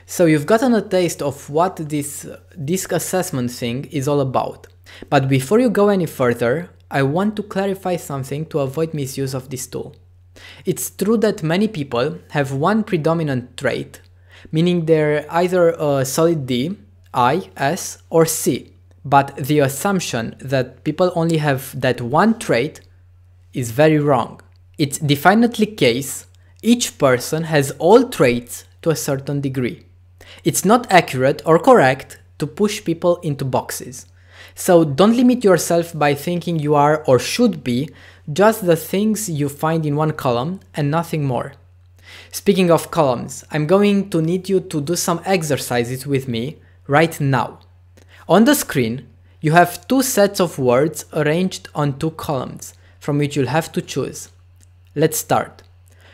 So you've gotten a taste of what this disc assessment thing is all about. But before you go any further, I want to clarify something to avoid misuse of this tool. It's true that many people have one predominant trait, meaning they're either a solid D, I, S, or C. But the assumption that people only have that one trait is very wrong. It's definitely case. Each person has all traits to a certain degree. It's not accurate or correct to push people into boxes. So don't limit yourself by thinking you are or should be just the things you find in one column and nothing more. Speaking of columns, I'm going to need you to do some exercises with me right now. On the screen, you have two sets of words arranged on two columns from which you'll have to choose. Let's start.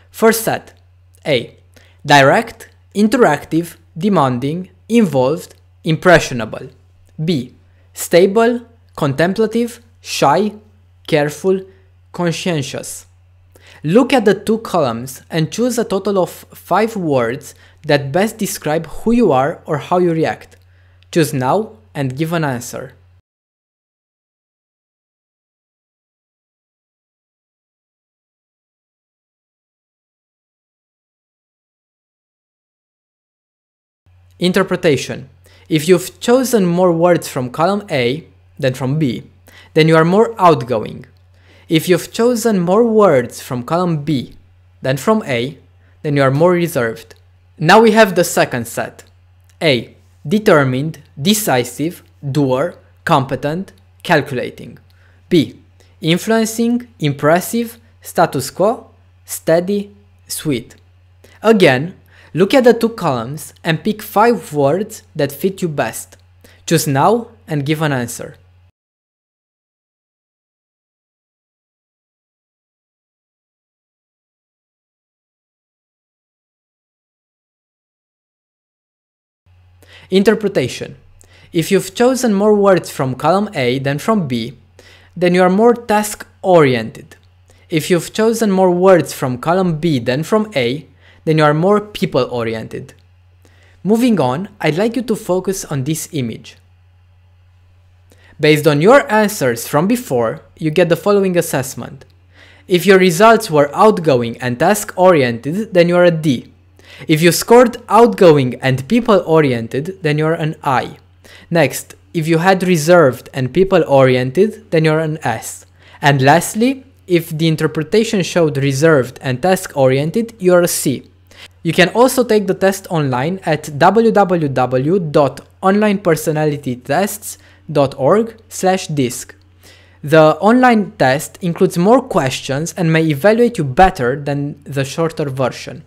First set. A. Direct, interactive, demanding, involved, impressionable. B. Stable, contemplative, shy, careful, conscientious. Look at the two columns and choose a total of 5 words that best describe who you are or how you react. Choose now and give an answer. Interpretation. If you've chosen more words from column A than from B, then you are more outgoing. If you've chosen more words from column B than from A, then you are more reserved. Now we have the second set. A. Determined, decisive, doer, competent, calculating. B. Influencing, impressive, status quo, steady, sweet. Again, look at the two columns and pick 5 words that fit you best. Choose now and give an answer. Interpretation. If you've chosen more words from column A than from B, then you are more task-oriented. If you've chosen more words from column B than from A, then you are more people-oriented. Moving on, I'd like you to focus on this image. Based on your answers from before, you get the following assessment. If your results were outgoing and task-oriented, then you are a D. If you scored outgoing and people-oriented, then you're an I. Next, if you had reserved and people-oriented, then you're an S. And lastly, if the interpretation showed reserved and task-oriented, you're a C. You can also take the test online at www.onlinepersonalitytests.org/disc. The online test includes more questions and may evaluate you better than the shorter version.